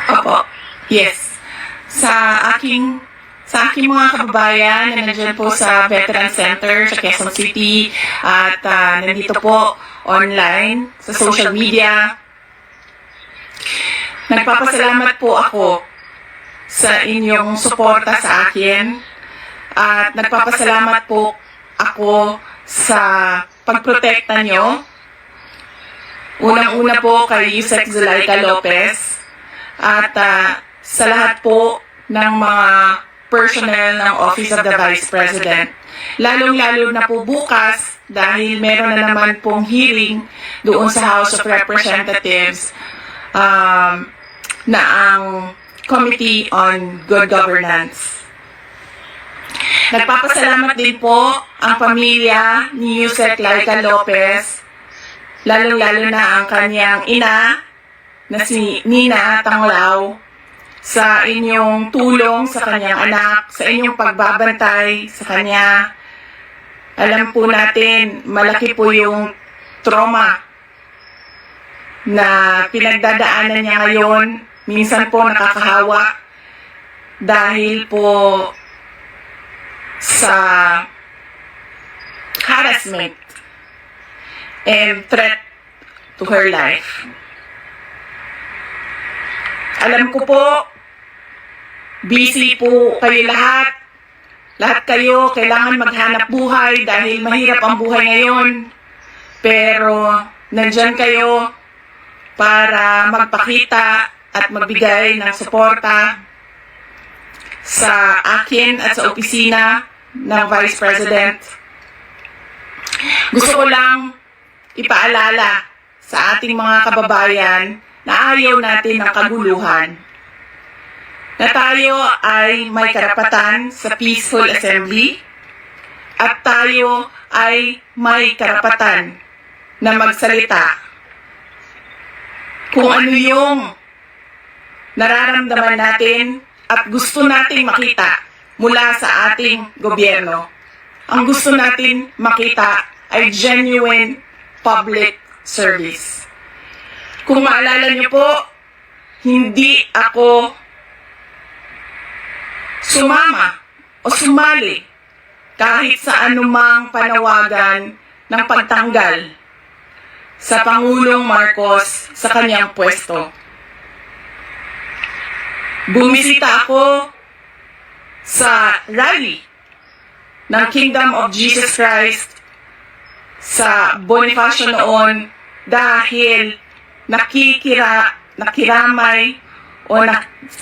Opo. Yes. Sa aking mga kababayan na nandiyan po sa Veteran Center sa Quezon City at nandito po online sa social media. Nagpapasalamat po ako sa inyong suporta sa akin at nagpapasalamat po ako sa pagprotekta nyo. Unang-una po kay Yusek Zulaika Lopez at sa lahat po ng mga personnel ng Office of the Vice President. Lalong-lalo na po bukas dahil meron na naman pong hearing doon sa House of Representatives na ang Committee on Good Governance. Nagpapasalamat din po ang pamilya ni Yusek Laika Lopez, lalong-lalo na ang kanyang ina na si Nina Tanglao, sa inyong tulong sa kanyang anak, sa inyong pagbabantay sa kanya. Alam po natin, malaki po yung trauma na pinagdadaanan niya ngayon. Minsan po nakakahawa dahil po sa harassment and threat to her life. Alam ko po, busy po kayo lahat. Lahat kayo kailangan maghanap buhay dahil mahirap ang buhay ngayon. Pero nandyan kayo para magpakita at magbigay ng suporta sa akin at sa opisina ng Vice President. Gusto ko lang ipaalala sa ating mga kababayan na ayaw natin ng kaguluhan, na tayo ay may karapatan sa peaceful assembly at tayo ay may karapatan na magsalita kung ano yung nararamdaman natin at gusto nating makita mula sa ating gobyerno. Ang gusto natin makita ay genuine public service. Kung maalala niyo po, hindi ako sumama o sumali kahit sa anumang panawagan ng pagtanggal sa Pangulong Marcos sa kanyang pwesto. Bumisita ako sa rally ng Kingdom of Jesus Christ sa Bonifacio noon dahil nakiramay o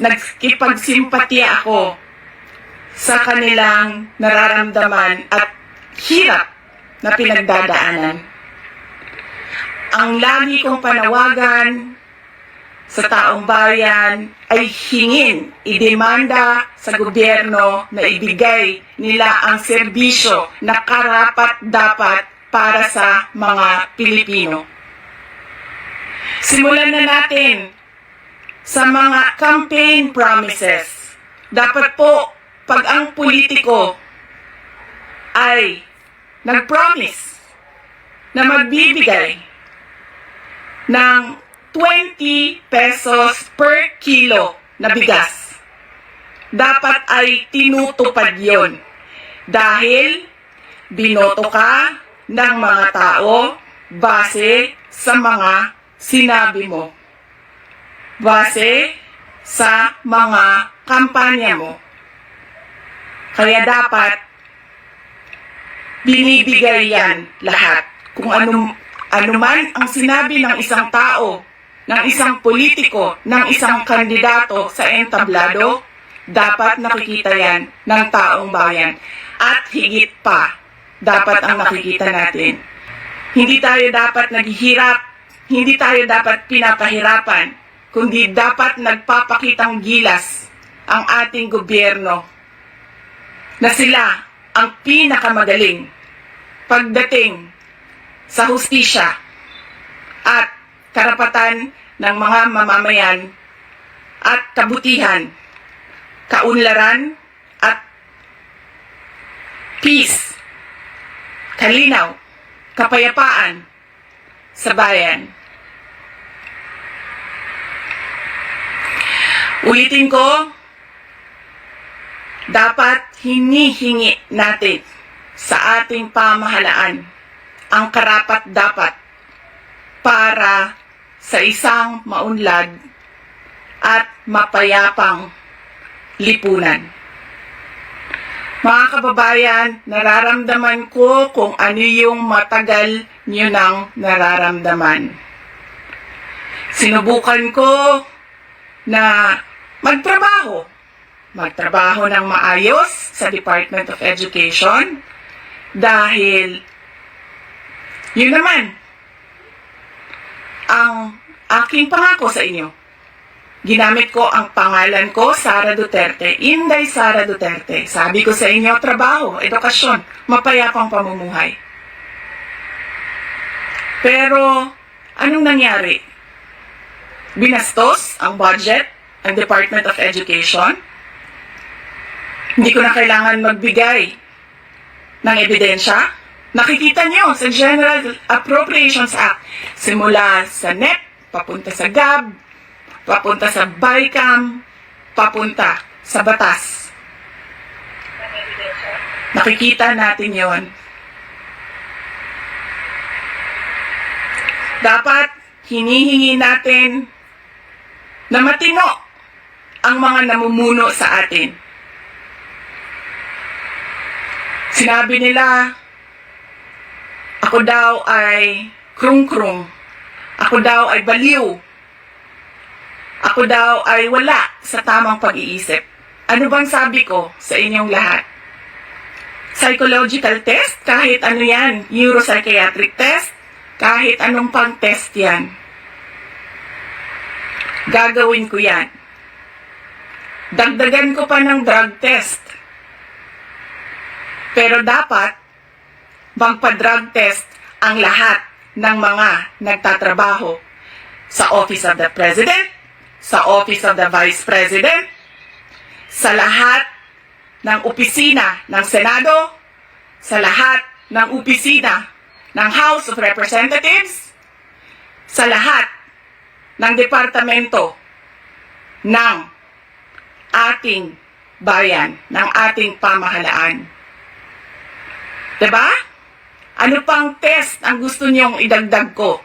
nagkipagsimpatiya ako sa kanilang nararamdaman at hirap na pinagdadaanan. Ang lagi kong panawagan sa taong bayan ay hingin, idemanda sa gobyerno na ibigay nila ang serbisyo na karapat-dapat para sa mga Pilipino. Simulan na natin sa mga campaign promises. Dapat po, pag ang politiko ay nag-promise na magbibigay ng 20 pesos per kilo na bigas, dapat ay tinutupad yon dahil binoto ka ng mga tao base sa mga sinabi mo, base sa mga kampanya mo. Kaya dapat binibigay yan lahat. Kung ano man ang sinabi ng isang tao, ng isang politiko, ng isang kandidato sa entablado, dapat nakikita yan ng taong bayan. At higit pa, dapat ang nakikita natin. Hindi tayo dapat naghihirap, hindi tayo dapat pinapahirapan, kundi dapat nagpapakitang gilas ang ating gobyerno na sila ang pinakamagaling pagdating sa hustisya at karapatan ng mga mamamayan at kabutihan, kaunlaran at peace, kalinaw, kapayapaan sa bayan. Ulitin ko, dapat hinihingi natin sa ating pamahalaan ang karapat-dapat para sa isang maunlad at mapayapang lipunan. Mga kababayan, nararamdaman ko kung ano yung matagal nyo nang nararamdaman. Sinubukan ko na magtrabaho ng maayos sa Department of Education dahil yun naman ang aking pangako sa inyo. Ginamit ko ang pangalan ko, Sara Duterte, Inday Sara Duterte. Sabi ko sa inyo, trabaho, edukasyon, mapayapang pamumuhay. Pero, anong nangyari? Binastos ang budget ng Department of Education. Hindi ko na kailangan magbigay ng ebidensya. Nakikita nyo sa General Appropriations Act, simula sa NEP, papunta sa GAB, papunta sa BICAM, papunta sa batas. Nakikita natin yon. Dapat hinihingi natin na matino ang mga namumuno sa atin. Sinabi nila, ako daw ay krung-krung. Ako daw ay baliw. Ako daw ay wala sa tamang pag-iisip. Ano bang sabi ko sa inyong lahat? Psychological test, kahit ano yan, neuropsychiatric test, kahit anong pang test yan. Gagawin ko yan. Dagdagan ko pa ng drug test. Pero dapat, magpa-drug test ang lahat ng mga nagtatrabaho sa Office of the President, sa Office of the Vice President, sa lahat ng opisina ng Senado, sa lahat ng opisina ng House of Representatives, sa lahat ng departamento ng ating bayan, ng ating pamahalaan. Diba? Ano pang test ang gusto niyong idagdag ko?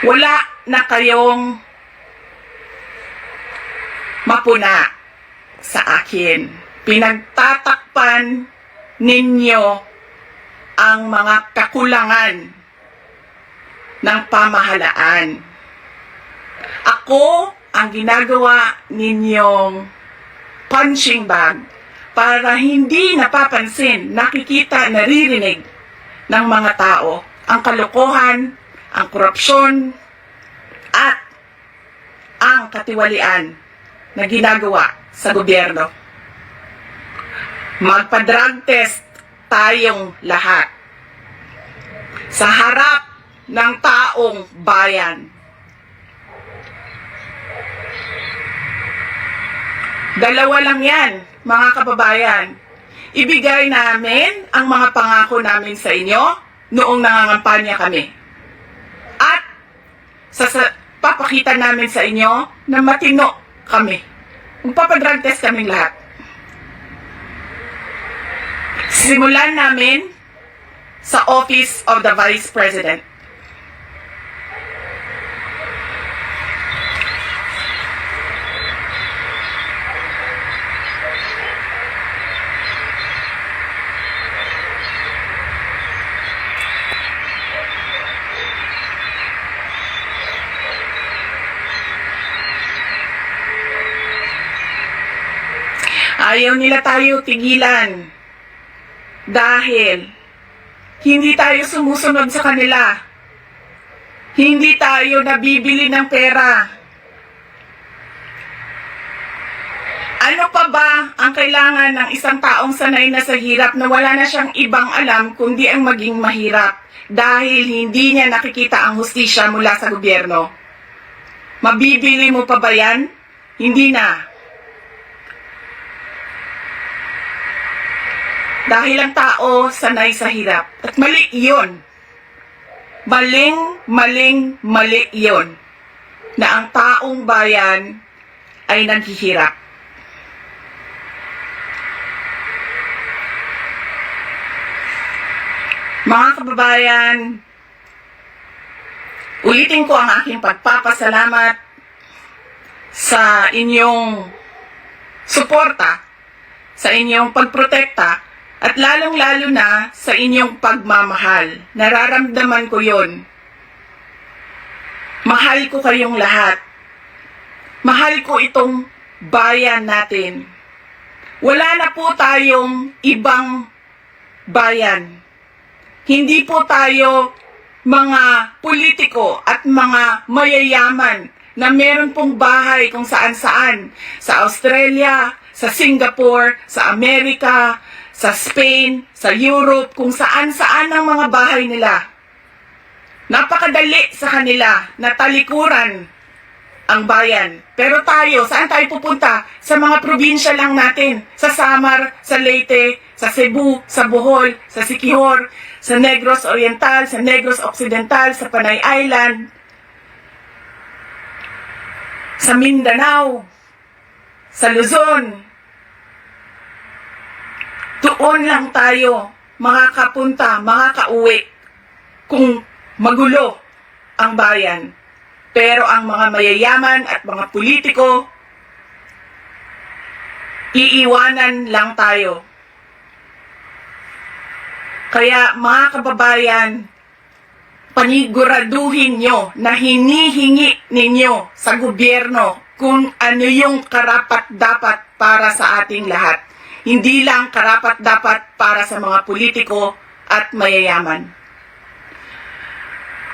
Wala na kayong mapuna sa akin. Pinagtatakpan ninyo ang mga kakulangan ng pamahalaan. Ako ang ginagawa ninyong punching bag para hindi napapansin, nakikita, naririnig ng mga tao ang kalokohan, ang korupsyon, at ang katiwalian na ginagawa sa gobyerno. Magpa-drug test tayong lahat sa harap ng taong bayan. Dalawa lang yan, mga kababayan. Ibigay namin ang mga pangako namin sa inyo noong nangangampanya kami. At papakita namin sa inyo na matino kami. Magpapadrug test kaming lahat. Simulan namin sa Office of the Vice President. Ayaw nila tayo tigilan dahil hindi tayo sumusunod sa kanila. Hindi tayo nabibili ng pera. Ano pa ba ang kailangan ng isang taong sanay na sa hirap na wala na siyang ibang alam kundi ang maging mahirap dahil hindi niya nakikita ang hustisya mula sa gobyerno? Mabibili mo pa ba yan? Hindi na. Dahil ang tao sanay sa hirap. At mali yun. Mali yun. na ang taong bayan ay naghihirap. Mga kababayan, ulitin ko ang aking pagpapasalamat sa inyong suporta, sa inyong pagprotekta, at lalong-lalo na sa inyong pagmamahal. Nararamdaman ko yon. Mahal ko kayong lahat. Mahal ko itong bayan natin. Wala na po tayong ibang bayan. Hindi po tayo mga politiko at mga mayayaman na meron pong bahay kung saan-saan. Sa Australia, sa Singapore, sa Amerika, sa Spain, sa Europe, kung saan-saan ang mga bahay nila. Napakadali sa kanila na talikuran ang bayan. Pero tayo, saan tayo pupunta? Sa mga probinsya lang natin. Sa Samar, sa Leyte, sa Cebu, sa Bohol, sa Siquijor, sa Negros Oriental, sa Negros Occidental, sa Panay Island, sa Mindanao, sa Luzon. Doon lang tayo makakapunta, makakauwi kung magulo ang bayan. Pero ang mga mayayaman at mga politiko, iiwanan lang tayo. Kaya mga kababayan, paniguraduhin nyo na hinihingi ninyo sa gobyerno kung ano yung karapat-dapat para sa ating lahat. Hindi lang karapat-dapat para sa mga politiko at mayayaman.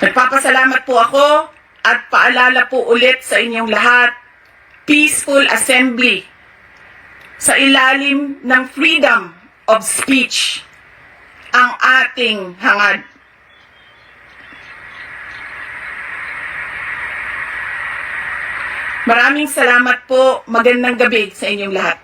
Nagpapasalamat po ako at paalala po ulit sa inyong lahat, peaceful assembly sa ilalim ng freedom of speech ang ating hangad. Maraming salamat po. Magandang gabi sa inyong lahat.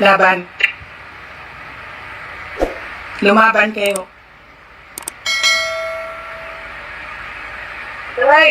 Laban. Lumaban kayo. Right.